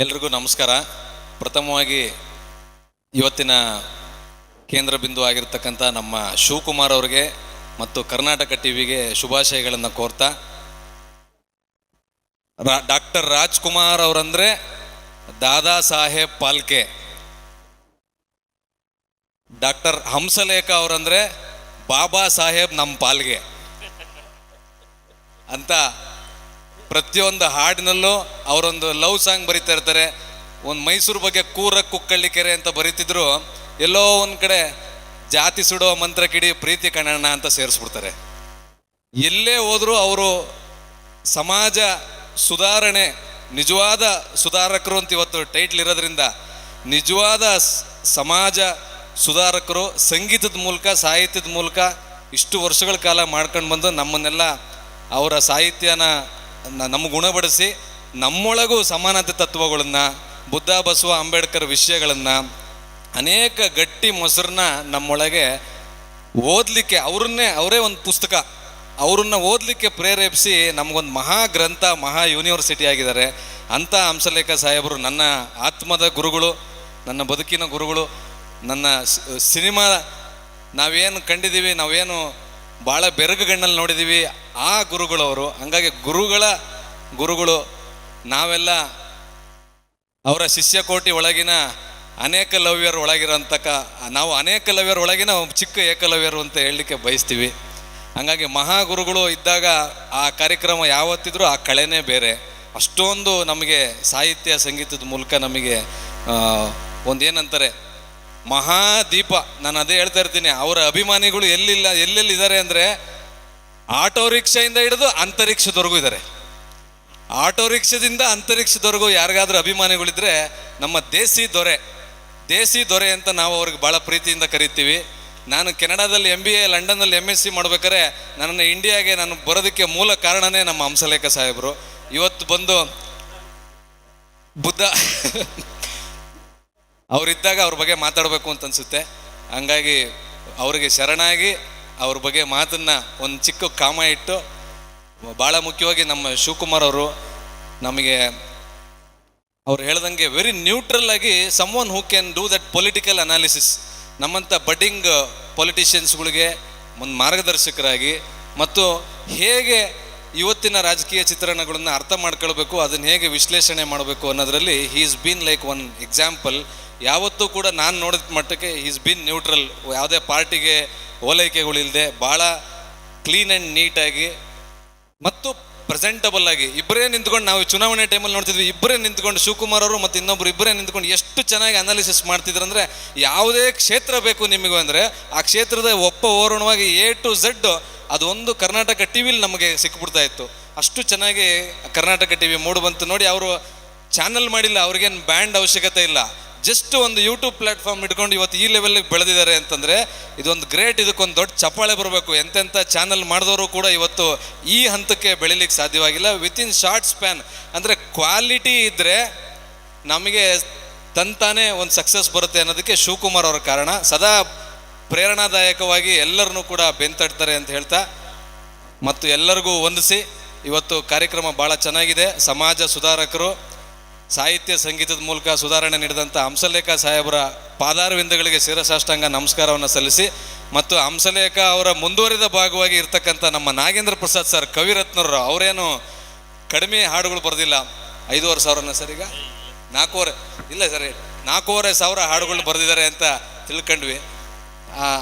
ಎಲ್ರಿಗೂ ನಮಸ್ಕಾರ. ಪ್ರಥಮವಾಗಿ ಇವತ್ತಿನ ಕೇಂದ್ರ ಬಿಂದು ಆಗಿರ್ತಕ್ಕಂಥ ನಮ್ಮ ಶಿವಕುಮಾರ್ ಅವರಿಗೆ ಮತ್ತು ಕರ್ನಾಟಕ ಟಿವಿಗೆ ಶುಭಾಶಯಗಳನ್ನು ಕೋರ್ತಾ, ಡಾಕ್ಟರ್ ರಾಜ್ಕುಮಾರ್ ಅವರಂದ್ರೆ ದಾದಾ ಸಾಹೇಬ್ ಪಾಲ್ಕೆ, ಡಾಕ್ಟರ್ ಹಂಸಲೇಖ ಅವರಂದ್ರೆ ಬಾಬಾ ಸಾಹೇಬ್ ನಮ್ಮ ಪಾಲ್ಗೆ ಅಂತ ಪ್ರತಿಯೊಂದು ಹಾಡಿನಲ್ಲೂ ಅವರೊಂದು ಲವ್ ಸಾಂಗ್ ಬರೀತಾ ಇರ್ತಾರೆ. ಒಂದು ಮೈಸೂರು ಬಗ್ಗೆ ಕೂರ ಕುಕ್ಕಳ್ಳಿ ಕೆರೆ ಅಂತ ಬರೀತಿದ್ರು, ಎಲ್ಲೋ ಒಂದು ಕಡೆ ಜಾತಿ ಸುಡೋ ಮಂತ್ರ ಕಿಡಿ ಪ್ರೀತಿ ಕಣಣ್ಣ ಅಂತ ಸೇರಿಸ್ಬಿಡ್ತಾರೆ. ಎಲ್ಲೇ ಹೋದರೂ ಅವರು ಸಮಾಜ ಸುಧಾರಣೆ, ನಿಜವಾದ ಸುಧಾರಕರು ಅಂತ ಇವತ್ತು ಟೈಟ್ಲ್ ಇರೋದ್ರಿಂದ, ನಿಜವಾದ ಸಮಾಜ ಸುಧಾರಕರು ಸಂಗೀತದ ಮೂಲಕ, ಸಾಹಿತ್ಯದ ಮೂಲಕ ಇಷ್ಟು ವರ್ಷಗಳ ಕಾಲ ಮಾಡ್ಕೊಂಡು ಬಂದು ನಮ್ಮನ್ನೆಲ್ಲ ಅವರ ಸಾಹಿತ್ಯನ ನಮಗೆ ಗುಣಪಡಿಸಿ ನಮ್ಮೊಳಗೂ ಸಮಾನತೆ ತತ್ವಗಳನ್ನು, ಬುದ್ಧ ಬಸವ ಅಂಬೇಡ್ಕರ್ ವಿಷಯಗಳನ್ನು, ಅನೇಕ ಗಟ್ಟಿ ಮೊಸರನ್ನ ನಮ್ಮೊಳಗೆ ಓದಲಿಕ್ಕೆ, ಅವರೇ ಒಂದು ಪುಸ್ತಕ, ಅವ್ರನ್ನ ಓದಲಿಕ್ಕೆ ಪ್ರೇರೇಪಿಸಿ ನಮಗೊಂದು ಮಹಾ ಗ್ರಂಥ, ಮಹಾ ಯೂನಿವರ್ಸಿಟಿ ಆಗಿದ್ದಾರೆ. ಅಂಥ ಹಂಸಲೇಖ ಸಾಹೇಬರು ನನ್ನ ಆತ್ಮದ ಗುರುಗಳು, ನನ್ನ ಬದುಕಿನ ಗುರುಗಳು, ನನ್ನ ಸಿನಿಮಾ ನಾವೇನು ಕಂಡಿದ್ದೀವಿ, ನಾವೇನು ಭಾಳ ಬೆರಗುಗಣ್ಣಲ್ಲಿ ನೋಡಿದ್ದೀವಿ, ಆ ಗುರುಗಳವರು. ಹಂಗಾಗಿ ಗುರುಗಳು ನಾವೆಲ್ಲ ಅವರ ಶಿಷ್ಯಕೋಟಿ ಒಳಗಿನ ಅನೇಕ ಲವ್ಯರು ಒಳಗಿರೋಂತಕ್ಕ, ನಾವು ಅನೇಕ ಲವ್ಯರು ಒಳಗಿನ ಚಿಕ್ಕ ಏಕಲವ್ಯರು ಅಂತ ಹೇಳಲಿಕ್ಕೆ ಬಯಸ್ತೀವಿ. ಹಂಗಾಗಿ ಮಹಾಗುರುಗಳು ಇದ್ದಾಗ ಆ ಕಾರ್ಯಕ್ರಮ ಯಾವತ್ತಿದ್ರೂ ಆ ಕಳೆನೇ ಬೇರೆ. ಅಷ್ಟೊಂದು ನಮಗೆ ಸಾಹಿತ್ಯ ಸಂಗೀತದ ಮೂಲಕ ನಮಗೆ ಒಂದೇನಂತಾರೆ ಮಹಾದೀಪ. ನಾನು ಅದೇ ಹೇಳ್ತಾ ಇರ್ತೀನಿ, ಅವರ ಅಭಿಮಾನಿಗಳು ಎಲ್ಲೆಲ್ಲಿದ್ದಾರೆ ಅಂದರೆ ಆಟೋ ರಿಕ್ಷಾಯಿಂದ ಹಿಡಿದು ಅಂತರಿಕ್ಷದವರೆಗೂ ಇದ್ದಾರೆ. ಆಟೋ ರಿಕ್ಷದಿಂದ ಅಂತರಿಕ್ಷದವರೆಗೂ ಯಾರಿಗಾದ್ರೂ ಅಭಿಮಾನಿಗಳಿದ್ರೆ ನಮ್ಮ ದೇಸಿ ದೊರೆ ಅಂತ ನಾವು ಅವ್ರಿಗೆ ಭಾಳ ಪ್ರೀತಿಯಿಂದ ಕರಿತೀವಿ. ನಾನು ಕೆನಡಾದಲ್ಲಿ MBA, ಲಂಡನ್ನಲ್ಲಿ MSc ಮಾಡ್ಬೇಕಾದ್ರೆ ನನ್ನನ್ನು ಇಂಡಿಯಾಗೆ ನಾನು ಬರೋದಕ್ಕೆ ಮೂಲ ಕಾರಣನೇ ನಮ್ಮ ಹಂಸಲೇಖ ಸಾಹೇಬರು. ಇವತ್ತು ಬಂದು ಬುದ್ಧ ಅವರಿದ್ದಾಗ ಅವ್ರ ಬಗ್ಗೆ ಮಾತಾಡಬೇಕು ಅಂತ ಅನಿಸುತ್ತೆ. ಹಂಗಾಗಿ ಅವರಿಗೆ ಶರಣಾಗಿ ಅವ್ರ ಬಗ್ಗೆ ಮಾತನ್ನು ಒಂದು ಚಿಕ್ಕ ಕಾಮ ಇಟ್ಟು, ಭಾಳ ಮುಖ್ಯವಾಗಿ ನಮ್ಮ ಶಿವಕುಮಾರ್ ಅವರು ನಮಗೆ ಅವ್ರು ಹೇಳ್ದಂಗೆ ವೆರಿ ನ್ಯೂಟ್ರಲ್ ಆಗಿ someone who can do that political analysis, ನಮ್ಮಂಥ ಬಡ್ಡಿಂಗ್ ಪೊಲಿಟಿಷಿಯನ್ಸ್ಗಳಿಗೆ ಒಂದು ಮಾರ್ಗದರ್ಶಕರಾಗಿ, ಮತ್ತು ಹೇಗೆ ಇವತ್ತಿನ ರಾಜಕೀಯ ಚಿತ್ರಣಗಳನ್ನು ಅರ್ಥ ಮಾಡ್ಕೊಳ್ಬೇಕು, ಅದನ್ನು ಹೇಗೆ ವಿಶ್ಲೇಷಣೆ ಮಾಡಬೇಕು ಅನ್ನೋದರಲ್ಲಿ he is been like one example. ಯಾವತ್ತೂ ಕೂಡ ನಾನು ನೋಡಿದ ಮಟ್ಟಕ್ಕೆ ಹಿ ಈಸ್ ಬೀನ್ ನ್ಯೂಟ್ರಲ್, ಯಾವುದೇ ಪಾರ್ಟಿಗೆ ಓಲೈಕೆಗಳಿಲ್ಲದೆ ಭಾಳ ಕ್ಲೀನ್ ಆ್ಯಂಡ್ ನೀಟಾಗಿ ಮತ್ತು ಪ್ರೆಸೆಂಟಬಲ್ ಆಗಿ ಇಬ್ಬರೇ ನಿಂತ್ಕೊಂಡು, ನಾವು ಚುನಾವಣೆ ಟೈಮಲ್ಲಿ ನೋಡ್ತಿದ್ವಿ, ಇಬ್ಬರೇ ನಿಂತ್ಕೊಂಡು ಶಿವಕುಮಾರ್ ಅವರು ಮತ್ತು ಇನ್ನೊಬ್ರು ಇಬ್ಬರೇ ನಿಂತ್ಕೊಂಡು ಎಷ್ಟು ಚೆನ್ನಾಗಿ ಅನಾಲಿಸಿಸ್ ಮಾಡ್ತಿದ್ರು ಅಂದರೆ, ಯಾವುದೇ ಕ್ಷೇತ್ರ ಬೇಕು ನಿಮಗೂ ಅಂದರೆ ಆ ಕ್ಷೇತ್ರದ ಓರಣವಾಗಿ A to Z ಅದೊಂದು ಕರ್ನಾಟಕ ಟಿವಿಲಿ ನಮಗೆ ಸಿಕ್ಬಿಡ್ತಾ ಇತ್ತು. ಅಷ್ಟು ಚೆನ್ನಾಗಿ ಕರ್ನಾಟಕ ಟಿವಿ ಮೂಡು ಬಂತು ನೋಡಿ. ಅವರು ಚಾನಲ್ ಮಾಡಿಲ್ಲ, ಅವ್ರಿಗೇನು ಬ್ಯಾಂಡ್ ಅವಶ್ಯಕತೆ ಇಲ್ಲ, ಜಸ್ಟ್ ಒಂದು ಯೂಟ್ಯೂಬ್ ಪ್ಲಾಟ್ಫಾರ್ಮ್ ಇಟ್ಕೊಂಡು ಇವತ್ತು ಈ ಲೆವೆಲ್ಗೆ ಬೆಳೆದಿದ್ದಾರೆ ಅಂತಂದರೆ ಇದೊಂದು ಗ್ರೇಟ್. ಇದಕ್ಕೊಂದು ದೊಡ್ಡ ಚಪ್ಪಾಳೆ ಬರಬೇಕು. ಎಂತೆಂಥ ಚಾನಲ್ ಮಾಡಿದವರು ಕೂಡ ಇವತ್ತು ಈ ಹಂತಕ್ಕೆ ಬೆಳಿಲಿಕ್ಕೆ ಸಾಧ್ಯವಾಗಿಲ್ಲ. ವಿತಿನ್ ಶಾರ್ಟ್ ಸ್ಪ್ಯಾನ್ ಅಂದರೆ ಕ್ವಾಲಿಟಿ ಇದ್ದರೆ ನಮಗೆ ತಂತಾನೆ ಒಂದು ಸಕ್ಸಸ್ ಬರುತ್ತೆ ಅನ್ನೋದಕ್ಕೆ ಶಿವಕುಮಾರ್ ಅವರ ಕಾರಣ. ಸದಾ ಪ್ರೇರಣಾದಾಯಕವಾಗಿ ಎಲ್ಲರನ್ನೂ ಕೂಡ ಬೆಂತಡ್ತಾರೆ ಅಂತ ಹೇಳ್ತಾ, ಮತ್ತು ಎಲ್ಲರಿಗೂ ವಂದಿಸಿ, ಇವತ್ತು ಕಾರ್ಯಕ್ರಮ ಭಾಳ ಚೆನ್ನಾಗಿದೆ. ಸಮಾಜ ಸುಧಾರಕರು, ಸಾಹಿತ್ಯ ಸಂಗೀತದ ಮೂಲಕ ಸುಧಾರಣೆ ನೀಡಿದಂಥ ಹಂಸಲೇಖ ಸಾಹೇಬರ ಪಾದಾರವಿಂದಗಳಿಗೆ ಶಿರಸಾಷ್ಟಾಂಗ ನಮಸ್ಕಾರವನ್ನು ಸಲ್ಲಿಸಿ, ಮತ್ತು ಹಂಸಲೇಖ ಅವರ ಮುಂದುವರಿದ ಭಾಗವಾಗಿ ಇರ್ತಕ್ಕಂಥ ನಮ್ಮ ನಾಗೇಂದ್ರ ಪ್ರಸಾದ್ ಸರ್, ಕವಿರತ್ನರು, ಅವರೇನು ಕಡಿಮೆ ಹಾಡುಗಳು ಬರೆದಿಲ್ಲ. 5,500 ಸರ್, ಈಗ 4,500 ಹಾಡುಗಳು ಬರೆದಿದ್ದಾರೆ ಅಂತ ತಿಳ್ಕೊಂಡ್ವಿ.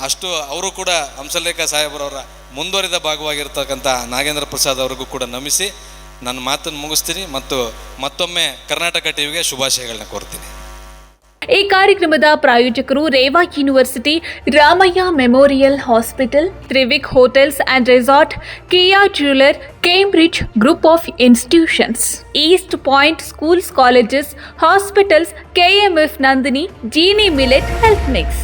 ಅಷ್ಟು ಅವರು ಕೂಡ ಹಂಸಲೇಖ ಸಾಹೇಬರವರ ಮುಂದುವರಿದ ಭಾಗವಾಗಿರ್ತಕ್ಕಂಥ ನಾಗೇಂದ್ರ ಪ್ರಸಾದ್ ಅವ್ರಿಗೂ ಕೂಡ ನಮಿಸಿ ನನ್ನ ಮಾತನ್ನು ಮುಗಿಸ್ತೀನಿ, ಮತ್ತು ಮತ್ತೊಮ್ಮೆ ಕರ್ನಾಟಕ ಟಿವಿಗೆ ಶುಭಾಶಯಗಳನ್ನ ಕೋರ್ತೀನಿ. ಈ ಕಾರ್ಯಕ್ರಮದ ಪ್ರಾಯೋಜಕರು Reva University, Ramaiah Memorial Hospital, Trivik Hotels and Resort, Kia Jeweller, Cambridge Group of Institutions, East Point schools, colleges, hospitals, KMF Nandini, Jeeni Millet Health mix.